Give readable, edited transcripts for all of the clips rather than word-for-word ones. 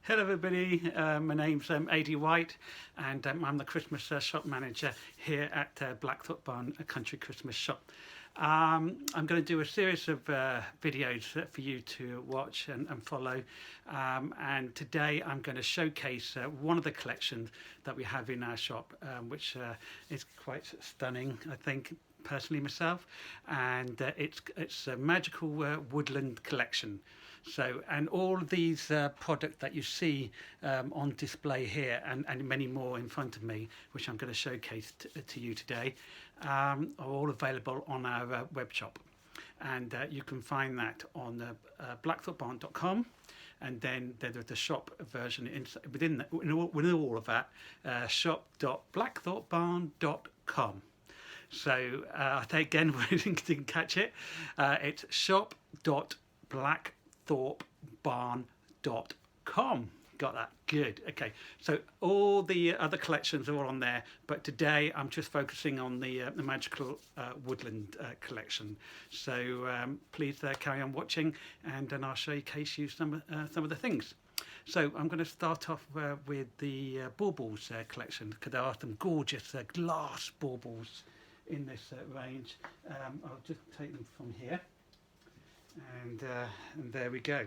Hello everybody, my name's AD White and I'm the Christmas shop manager here at Blackthorpe Barn Country Christmas Shop. I'm going to do a series of videos for you to watch and follow, and today I'm going to showcase one of the collections that we have in our shop, which is quite stunning, I think, personally myself, and it's a magical woodland collection. So, and all of these products that you see on display here, and many more in front of me, which I'm going to showcase to you today, are all available on our web shop, and you can find that on blackthorpebarn.com. And then there's the shop version within all of that, shop.blackthorpebarn.com. So again, we didn't catch it. It's shop.blackthorpebarn.com. Got that? Good. Okay. So all the other collections are all on there, but today I'm just focusing on the magical woodland collection. So please carry on watching, and then I'll showcase you some of the things. So I'm going to start off with the Baubles collection, because there are some gorgeous glass baubles in this range. I'll just take them from here, and there we go.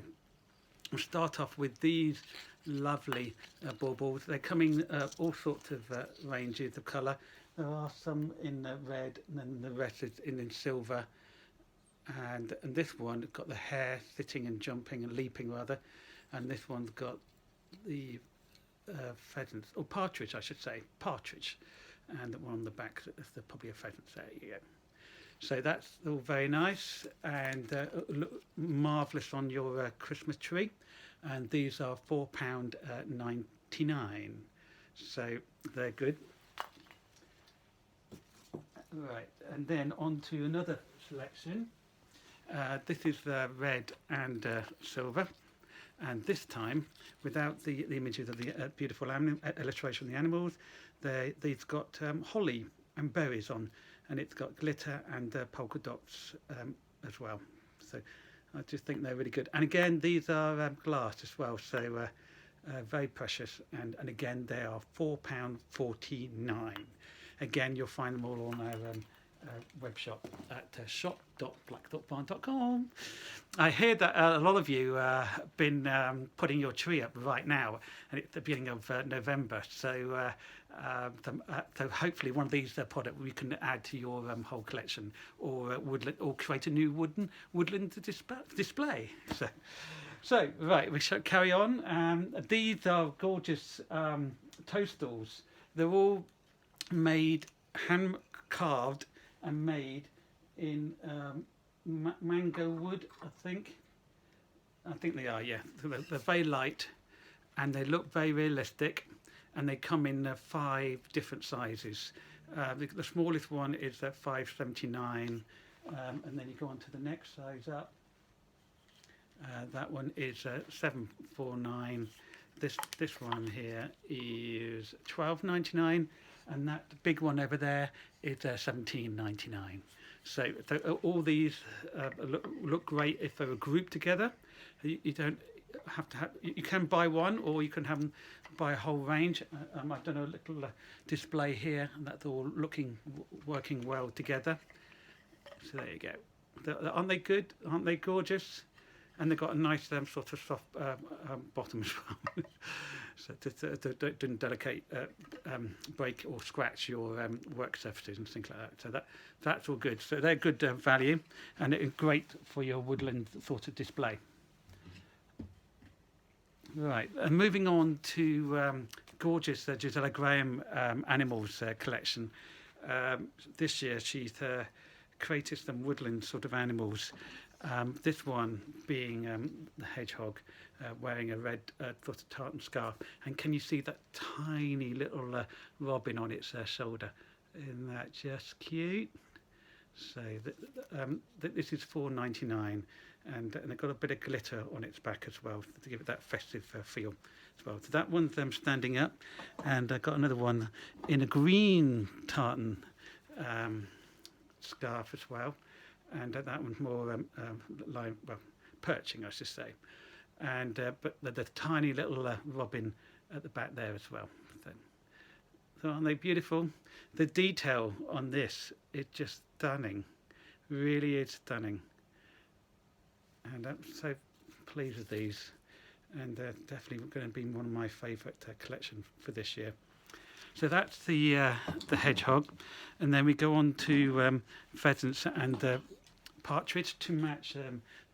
We'll start off with these lovely baubles. They come in all sorts of ranges of colour. There are some in red, and then the rest is in silver. And this one got the hare sitting and jumping and leaping rather, and this one's got the pheasants, or partridge I should say, partridge, and the one on the back is probably a pheasant. There you go. So that's all very nice and look marvellous on your Christmas tree. And these are £4.99. So they're good. Right, and then on to another selection. This is red and silver. And this time, without the images of the beautiful illustration of the animals, they've got holly and berries on, and it's got glitter and polka dots as well. So I just think they're really good. And again, these are glass as well, so very precious. And again, they are £4.49. Again, you'll find them all on our web shop at shop.blackthorpebarn.com. I hear that a lot of you have been putting your tree up right now, and it's the beginning of November. So hopefully one of these products we can add to your whole collection, or woodland, or create a new woodland display. So right, we shall carry on. These are gorgeous toadstools. They're all made, hand carved and made in mango wood, I think they are, yeah. They're very light and they look very realistic, and they come in 5 different sizes. The smallest one is at £5.79, and then you go on to the next size up. That one is £7.49. This one here is £12.99, and that big one over there is £17.99. So all these look great if they were grouped together. You don't have to have. You can buy one, or you can have them buy a whole range. I've done a little display here, and that's all working well together. So there you go. Aren't they good? Aren't they gorgeous? And they've got a nice sort of soft bottom as well. So don't delicate break or scratch your work surfaces and things like that. So that's all good. So they're good value, and it's great for your woodland sort of display. Right, and moving on to gorgeous Gisela Graham animals collection. This year she's created some woodland sort of animals. This one being the hedgehog wearing a red sort of tartan scarf, and can you see that tiny little robin on its shoulder? Isn't that just cute? So this is £4.99, and they've got a bit of glitter on its back as well to give it that festive feel as well. So that one's standing up, and I've got another one in a green tartan scarf as well. And that one's more perching, I should say. and but the tiny little robin at the back there as well. So, so aren't they beautiful? The detail on this is just stunning, really is stunning, and I'm so pleased with these, and definitely going to be one of my favourite collection for this year. So that's the hedgehog, and then we go on to pheasants and partridge to match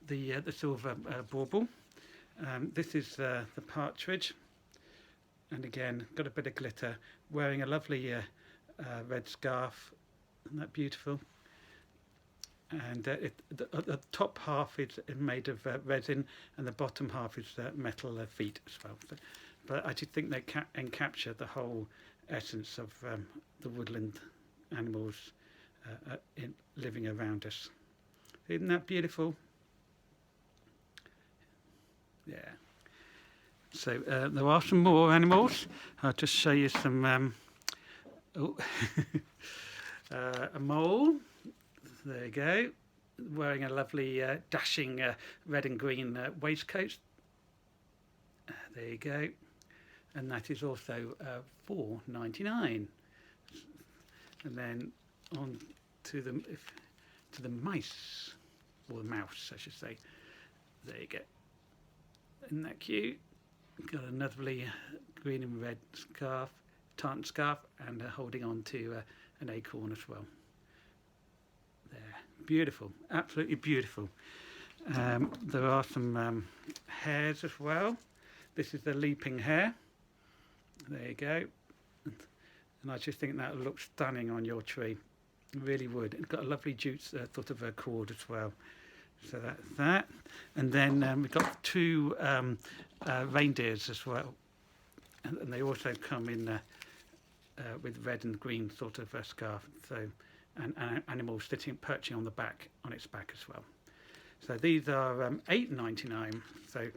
the silver bauble. This is the partridge, and again got a bit of glitter, wearing a lovely red scarf. Isn't that beautiful? And the top half is made of resin, and the bottom half is metal feet as well. But I just think they encapture the whole essence of the woodland animals living around us. Isn't that beautiful? Yeah. So there are some more animals. I'll just show you some. A mole. There you go. Wearing a lovely dashing red and green waistcoat. There you go. And that is also $4.99. And then on to the mice, or the mouse, I should say. There you go. Isn't that cute? Got a lovely green and red scarf, tartan scarf, and holding on to an acorn as well. There, beautiful, absolutely beautiful. There are some hares as well. This is the leaping hare. There you go. And I just think that looks stunning on your tree. It really would. It's got a lovely jute sort of a cord as well. So that's that. And then we've got two reindeers as well. And they also come in with red and green sort of scarf. So, and animals perching on its back as well. So these are $8.99. So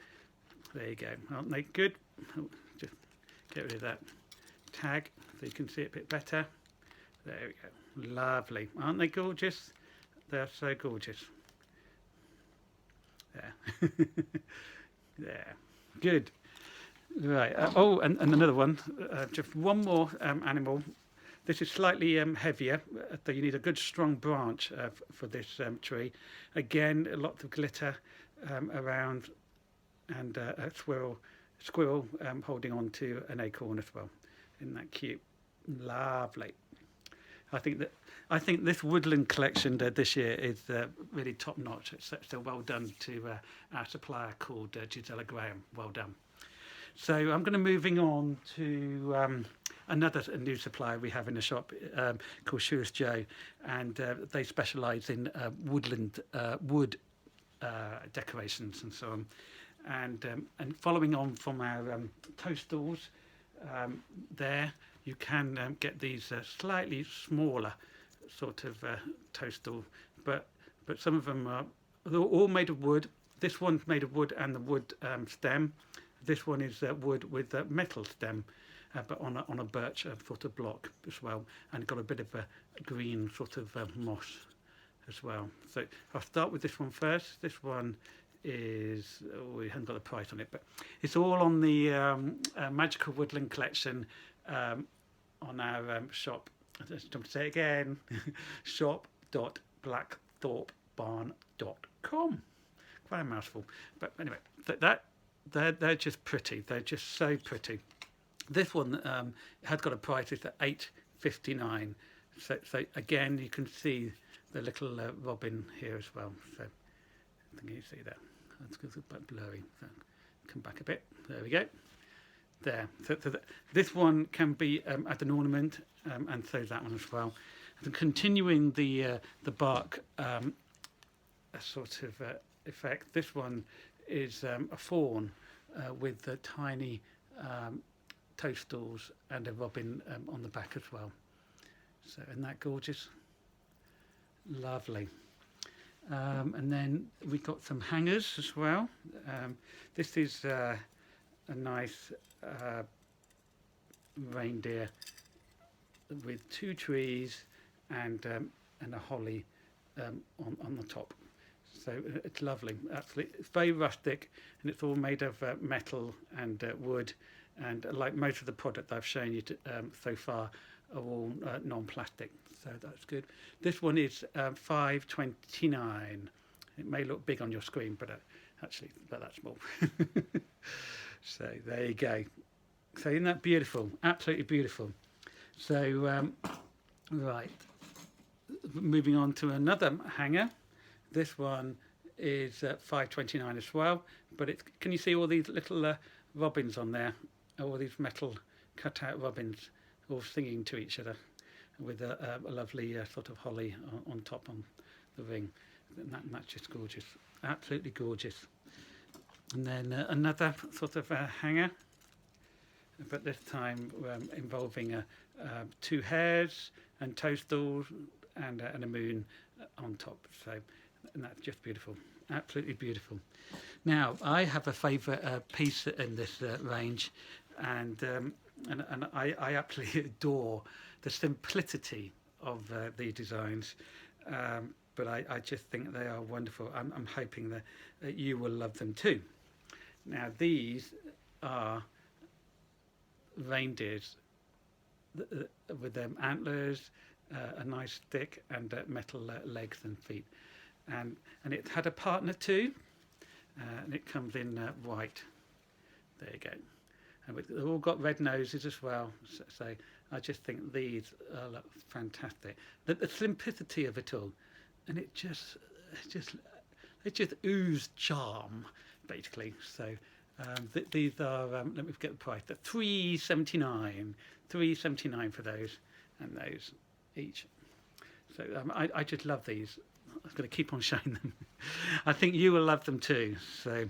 there you go. Aren't they good? Oh, just get rid of that tag so you can see it a bit better. There we go. Lovely. Aren't they gorgeous? They're so gorgeous. There. There. Good. Right. Oh, and another one. Just one more animal. This is slightly heavier, so you need a good strong branch for this tree. Again, lots of glitter around, and a squirrel holding on to an acorn as well. Isn't that cute? Lovely. I think this woodland collection this year is really top notch. So well done to our supplier called Gisela Graham. Well done. So I'm going to moving on to another new supplier we have in the shop called Shoeless Joe, and they specialise in woodland wood decorations and so on. And following on from our toadstools, there you can get these slightly smaller sort of toadstool, but some of them they're all made of wood. This one's made of wood and the wood stem. This one is wood with a metal stem, but on a birch sort of block as well, and got a bit of a green sort of moss as well. So I'll start with this one first. This one is, we haven't got a price on it, but it's all on the Magical Woodland collection on our shop. I just want to say it again, shop.blackthorpebarn.com. Quite a mouthful, but anyway, they're just pretty. They're just so pretty. This one has got a price. It's at $8.59. So again, you can see the little robin here as well. So I think you see that. That's a bit blurry. So come back a bit. There we go. There. So this one can be as an ornament, and so that one as well. And continuing the bark sort of effect. This one is a fawn with the tiny toadstools and a robin on the back as well. So isn't that gorgeous? Lovely. And then we've got some hangers as well. This is a nice reindeer with two trees and a holly on the top. So it's lovely, absolutely. It's very rustic, and it's all made of metal and wood, and like most of the product I've shown you so far are all non-plastic. So that's good. This one is $5.29. It may look big on your screen, but actually, but that's small. So there you go. So isn't that beautiful? Absolutely beautiful. So right, moving on to another hanger. This one is $5.29 as well, but it's, can you see all these little robins on there? All these metal cut-out robins, all singing to each other, with a lovely sort of holly on top on the ring. And that's just gorgeous, absolutely gorgeous. And then another sort of hanger, but this time involving 2 hares and toadstools and a moon on top. So, and that's just beautiful, absolutely beautiful. Now I have a favourite piece in this range, and I absolutely adore the simplicity of the designs, but I just think they are wonderful. I'm hoping that you will love them too. Now these are reindeers with them antlers, a nice stick, and metal legs and feet, and it had a partner too, and it comes in white. There you go, and they've all got red noses as well. So I just think these are fantastic. The simplicity of it all, and it just oozes charm, basically. So these are let me get the price. They're $3.79 for those and those each. So I just love these. I'm going to keep on showing them. I think you will love them too. So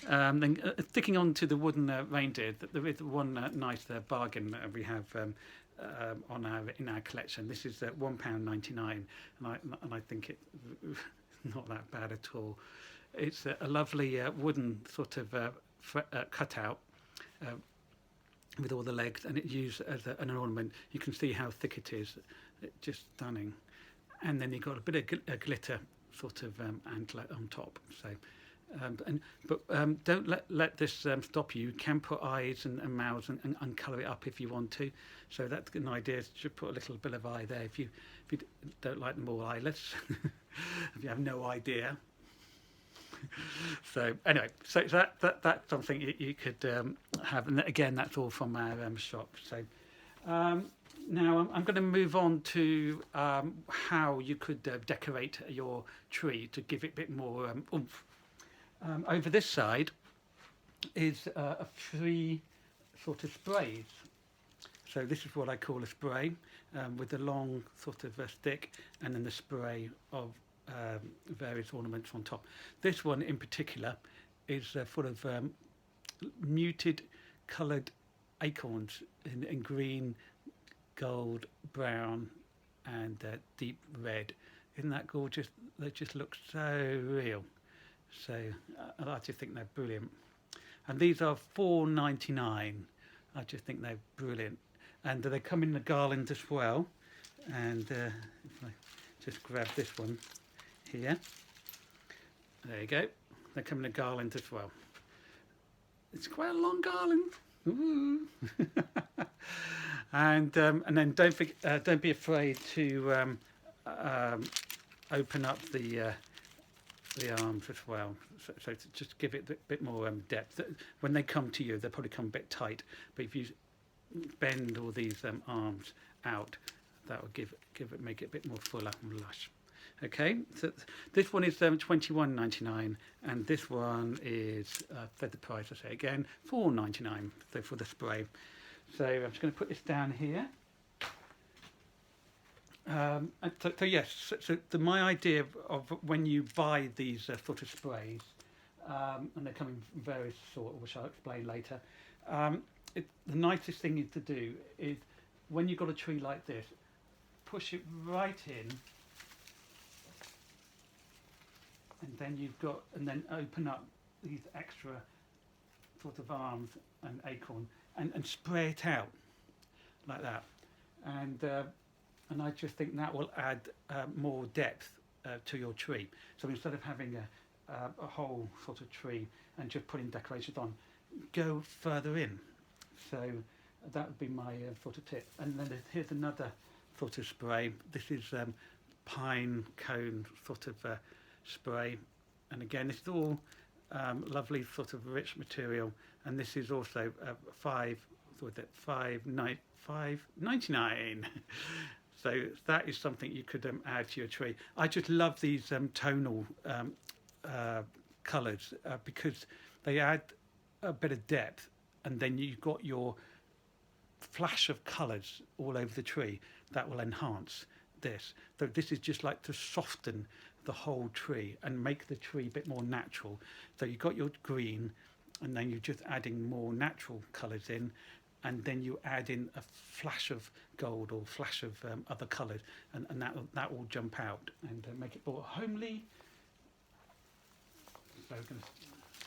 then sticking on to the wooden reindeer, there is one nice bargain that we have in our collection. This is £1.99, and I think it's not that bad at all. It's a lovely wooden sort of cutout with all the legs, and it's used as an ornament. You can see how thick it is. It's just stunning. And then you've got a bit of glitter sort of antler on top. So, don't let this stop you. You can put eyes and mouths and colour it up if you want to. So that's an idea. To put a little bit of eye there if you don't like them all eyeless. If you have no idea. So anyway, so that's something you could have, and again, that's all from our shop. So now I'm going to move on to how you could decorate your tree to give it a bit more oomph. Over this side is a 3 sort of sprays. So this is what I call a spray, with a long sort of stick, and then the spray of various ornaments on top. This one in particular is full of muted coloured acorns in green, gold, brown, and deep red. Isn't that gorgeous? They just look so real. So I just think they're brilliant. And these are $4.99. I just think they're brilliant. And they come in the garland as well. And if I just grab this one here, there you go. They come in a garland as well. It's quite a long garland. Ooh. And then don't be afraid to open up the arms as well. So to just give it a bit more depth. When they come to you, they'll probably come a bit tight. But if you bend all these arms out, that will make it a bit more fuller and lush. Okay, so this one is $21.99, and this one is said the price. I say again, $4.99. So for the spray. So I'm just going to put this down here. So yes, my idea of when you buy these sort of sprays, and they come in various sorts, which I'll explain later. The nicest thing to do is when you've got a tree like this, push it right in. And then open up these extra sort of arms and acorn and spray it out like that. And I just think that will add more depth to your tree. So instead of having a whole sort of tree and just putting decorations on, go further in. So that would be my sort of tip. And then here's another sort of spray. This is pine cone sort of spray, and again it's all lovely sort of rich material. And this is also $5.99. So that is something you could add to your tree. I just love these tonal colours because they add a bit of depth, and then you've got your flash of colours all over the tree that will enhance this. So this is just like to soften the whole tree and make the tree a bit more natural. So you've got your green, and then you're just adding more natural colours in, and then you add in a flash of gold or flash of other colours, and that will jump out and make it more homely. So we're going to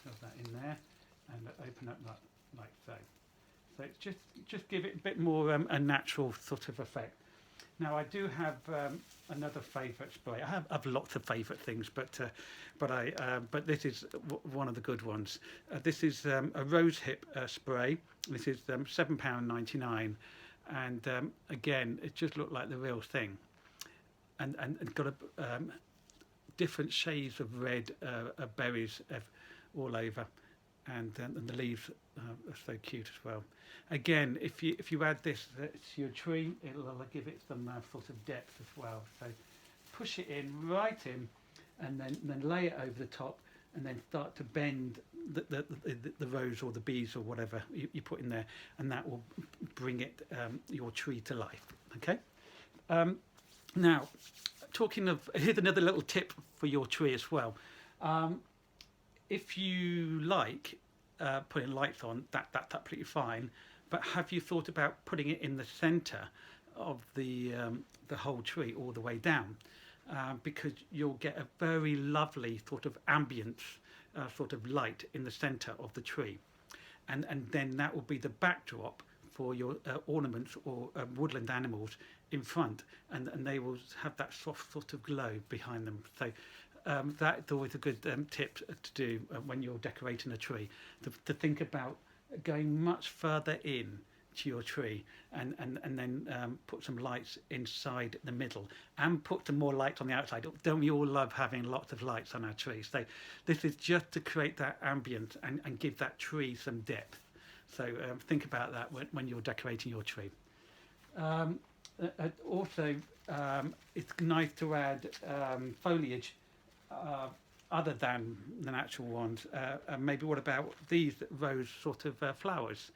shove that in there and open up like so. So it's just give it a bit more a natural sort of effect. Now I do have another favourite spray. I have lots of favourite things, but this is one of the good ones. This is a rose hip spray. This is £7.99, and again it just looked like the real thing, and got a different shades of red berries all over, and the leaves are so cute as well. Again, if you add this to your tree, it'll give it some sort of depth as well. So push it in, right in, and then lay it over the top, and then start to bend the rose or the bees or whatever you put in there, and that will bring it your tree to life. Okay. Now, talking of, here's another little tip for your tree as well. If you like putting lights on, that's absolutely fine. But have you thought about putting it in the centre of the whole tree all the way down? Because you'll get a very lovely sort of ambient sort of light in the centre of the tree, and then that will be the backdrop for your ornaments or woodland animals in front, and they will have that soft sort of glow behind them. So that's always a good tip to do when you're decorating a tree, to think about going much further in to your tree, and then put some lights inside the middle, and put some more lights on the outside. Don't we all love having lots of lights on our trees? So this is just to create that ambient and give that tree some depth. So think about that when you're decorating your tree. Also, it's nice to add foliage other than the natural ones. Maybe what about these rose sort of flowers?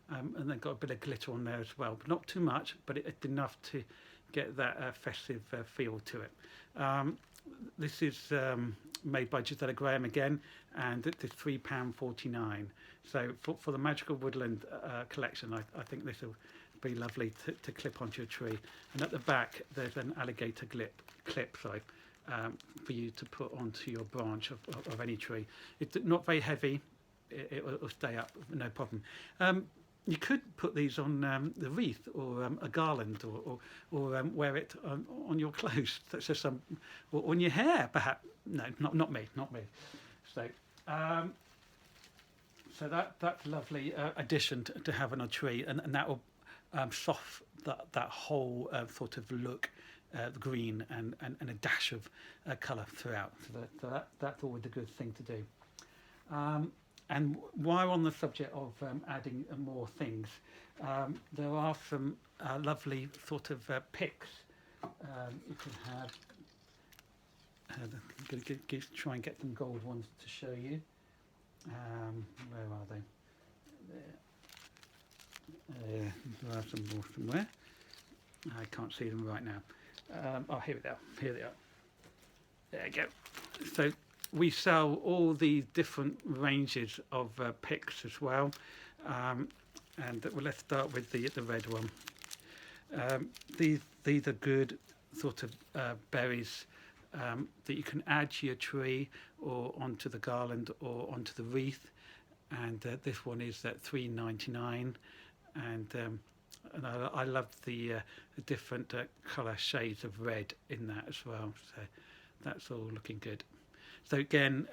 And they've got a bit of glitter on there as well, but not too much, but it's enough to get that festive feel to it. This is made by Gisela again, and it is £3.49. So for the Magical Woodland collection, I think this will be lovely to clip onto your tree. And at the back, there's an alligator clip, for you to put onto your branch of any tree. It's not very heavy. It will stay up, no problem. You could put these on the wreath or a garland, or wear it on your clothes, such as or on your hair, perhaps. No, not me. So, so that's a lovely addition to have on a tree, and that will soften that whole sort of look, the green and a dash of colour throughout. So that's always a good thing to do. And while on the subject of adding more things, there are some lovely sort of picks you can have. I'm going to try and get some gold ones to show you. Where are they? There are some more somewhere. I can't see them right now. Oh, here they are. There you go. So we sell all the different ranges of picks as well, and let's start with the red one. These are good sort of berries that you can add to your tree or onto the garland or onto the wreath, and this one is at £3.99, and I love the different colour shades of red in that as well. So that's all looking good. So again,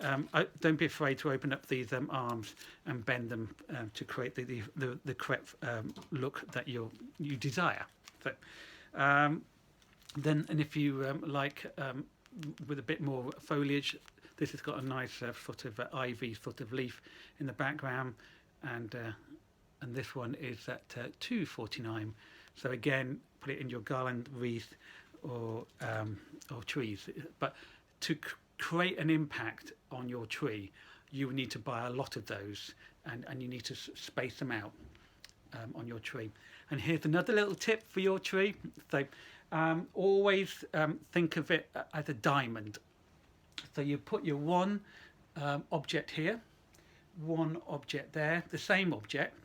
don't be afraid to open up these arms and bend them to create the correct look that you desire. So then, and if you like with a bit more foliage, this has got a nice sort of ivy sort of leaf in the background, and this one is at £2.49. So again, put it in your garland, wreath, or trees. But to create an impact on your tree, you need to buy a lot of those, and you need to space them out on your tree. And here's another little tip for your tree. So always think of it as a diamond. So you put your one object here, one object there, the same object,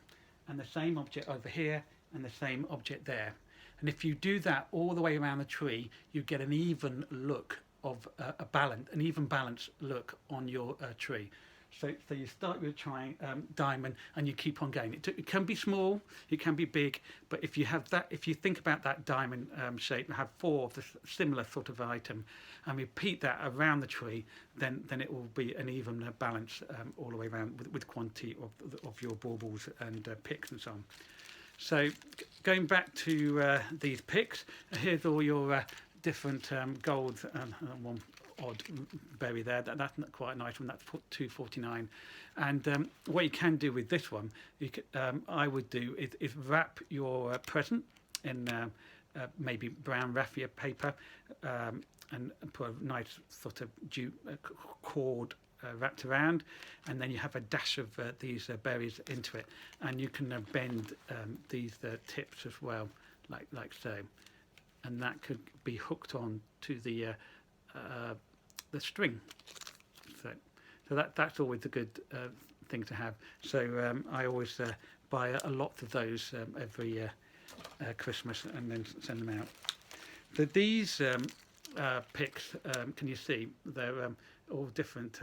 and the same object over here, and the same object there. And if you do that all the way around the tree, you get an even look of an even balanced look on your tree. So you start with a diamond, and you keep on going. It can be small, it can be big, but if you have that, if you think about that diamond shape and have 4 of the similar sort of item, and repeat that around the tree, then it will be an even balance all the way around with quantity of your baubles and picks and so on. So going back to these picks, here's all your different golds and one odd berry there. That's not quite a nice one. That's £2.49. And what you can do with this one, I would do is wrap your present in maybe brown raffia paper and put a nice sort of cord wrapped around, and then you have a dash of these berries into it, and you can bend these tips as well, like so, and that could be hooked on to the string. So that's always a good thing to have. So I always buy a lot of those every Christmas and then send them out. So these picks, can you see, they're all different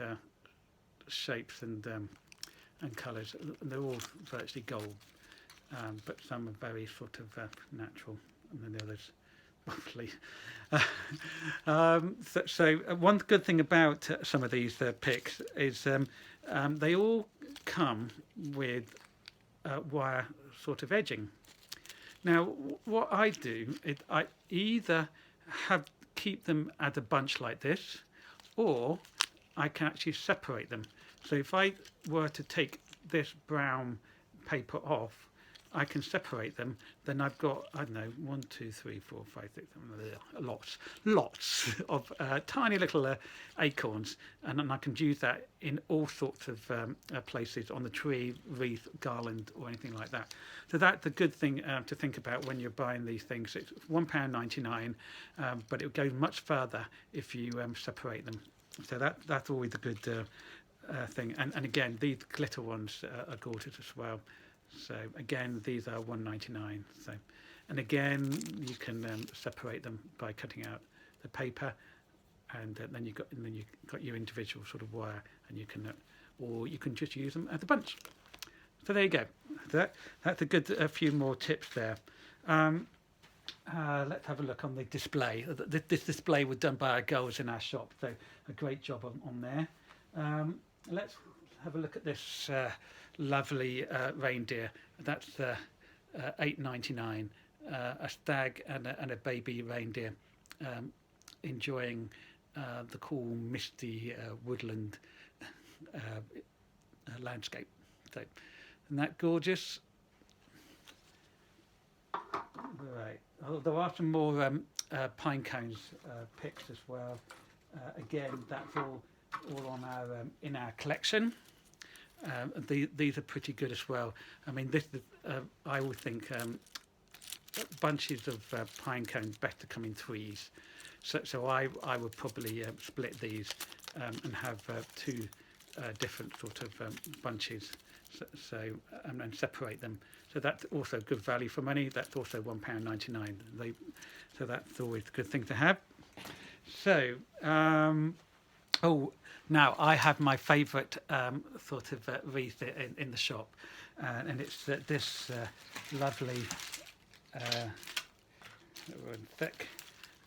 shapes and colours. They're all virtually gold, but some are very sort of natural, and then the others roughly. So one good thing about some of these picks is they all come with wire sort of edging. Now what I do is I either keep them as a bunch like this, or I can actually separate them. So if I were to take this brown paper off, I can separate them. Then I've got, I don't know, 1, 2, 3, 4, 5, 6, 7, lots of tiny little acorns, and then I can use that in all sorts of places on the tree, wreath, garland, or anything like that. So that's a good thing to think about when you're buying these things. It's £1.99, but it goes much further if you separate them. So that's always a good thing. And again, these glitter ones are gorgeous as well. So again, these are £1.99. So, and again, you can separate them by cutting out the paper, and then you've got your individual sort of wire, and you can, or you can just use them as a bunch. So there you go. That's a good few more tips there. Let's have a look on the display. This display was done by our girls in our shop, so a great job on there. Let's have a look at this lovely reindeer. That's £8.99. A stag and a baby reindeer enjoying the cool, misty woodland landscape. So, isn't that gorgeous? Right. Oh, there are some more pine cones picks as well. Again, that's all on our in our collection. These are pretty good as well. I mean, this I would think bunches of pine cones better come in threes. So I would probably split these and have 2 different sort of bunches. So and then separate them. So that's also good value for money. That's also £1.99. So that's always a good thing to have. So now I have my favourite sort of wreath in the shop, and it's this lovely one sec.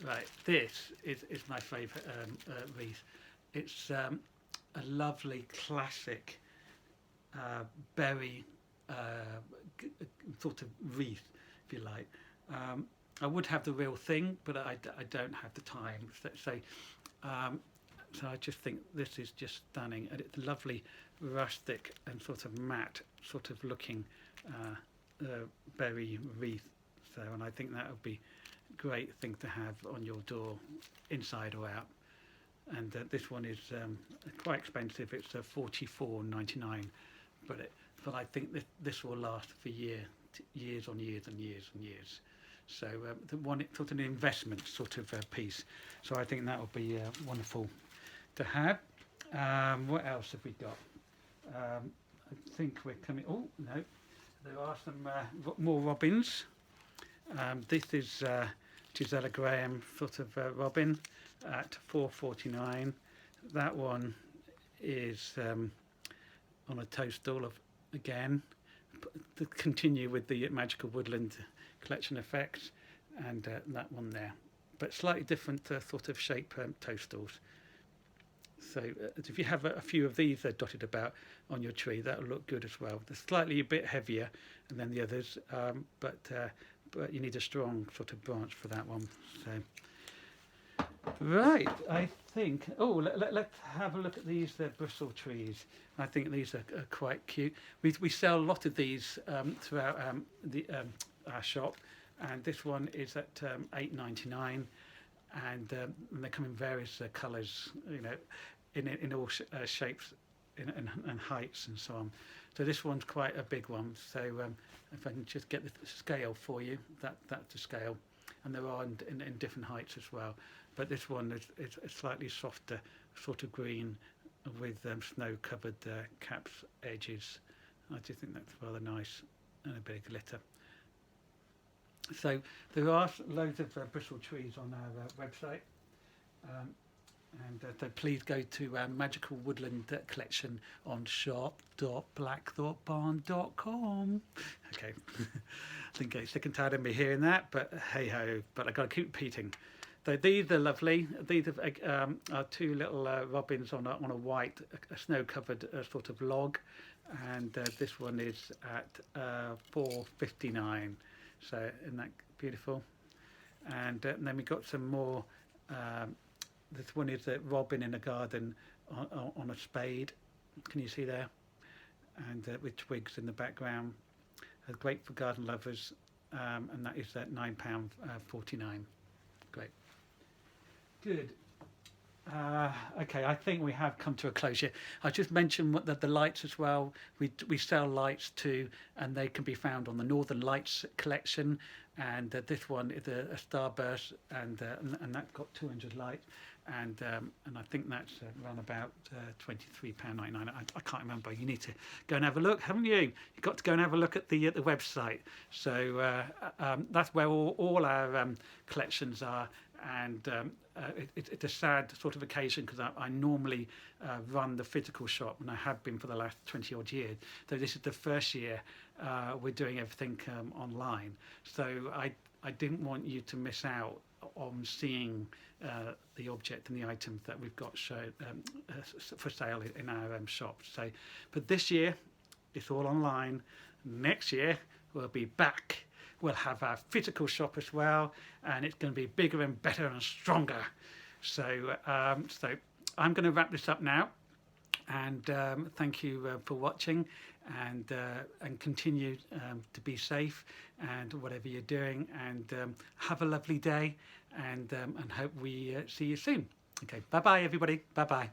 Right, this is my favourite wreath. It's a lovely classic berry uh, sort of wreath, if you like. I would have the real thing, but I don't have the time. Um, so I just think this is just stunning, and it's lovely, rustic and sort of matte, sort of looking berry wreath. So, and I think that would be a great thing to have on your door, inside or out. And this one is quite expensive. It's $44.99, but I think this will last for years on years and years and years. So the one it's sort of an investment sort of piece. So I think that will be wonderful to have. What else have we got? I think we're coming. Oh no, there are some more robins. This is Gisela Graham sort of robin at $4.49. That one is on a toadstool again, to continue with the magical woodland collection effects, and that one there, but slightly different sort of shape toadstools. So if you have a few of these dotted about on your tree, that will look good as well. They're slightly a bit heavier than the others, but you need a strong sort of branch for that one. So, right, I think. Oh, let's have a look at these bristle trees. I think these are quite cute. We sell a lot of these throughout our shop, and this one is at $8.99, and they come in various colours, you know, in all shapes and heights and so on. So this one's quite a big one. So if I can just get the scale for you, that's the scale, and there are in different heights as well. But this one is a slightly softer sort of green with snow-covered caps edges. I just think that's rather nice, and a bit of glitter. So there are loads of bristle trees on our website, and so please go to Magical Woodland Collection on shop.blackthorpebarn.com. Okay, I think I'm sick and tired of me hearing that, but hey ho, but I've got to keep repeating. So these are lovely. These are two little robins on a white, snow-covered sort of log, and this one is at $4.59. So isn't that beautiful? And then we got some more. This one is a robin in a garden on a spade. Can you see there? And with twigs in the background. Great for garden lovers, and that is at £9.49. Great. Good. Okay, I think we have come to a close here. I just mentioned that the lights as well. We sell lights too, and they can be found on the Northern Lights collection. And this one is a starburst, and that's got 200 lights, and I think that's around about £23.99. I can't remember. You need to go and have a look, haven't you? You've got to go and have a look at the website. So that's where all our collections are. And it's a sad sort of occasion, because I normally run the physical shop, and I have been for the last 20 odd years. So this is the first year we're doing everything online. So I didn't want you to miss out on seeing the object and the items that we've got for sale in our shop. So, but this year it's all online. Next year we'll be back. We'll have our physical shop as well, and it's going to be bigger and better and stronger. So, so I'm going to wrap this up now, and thank you for watching, and continue to be safe, and whatever you're doing, and have a lovely day, and hope we see you soon. Okay, bye bye everybody. Bye bye.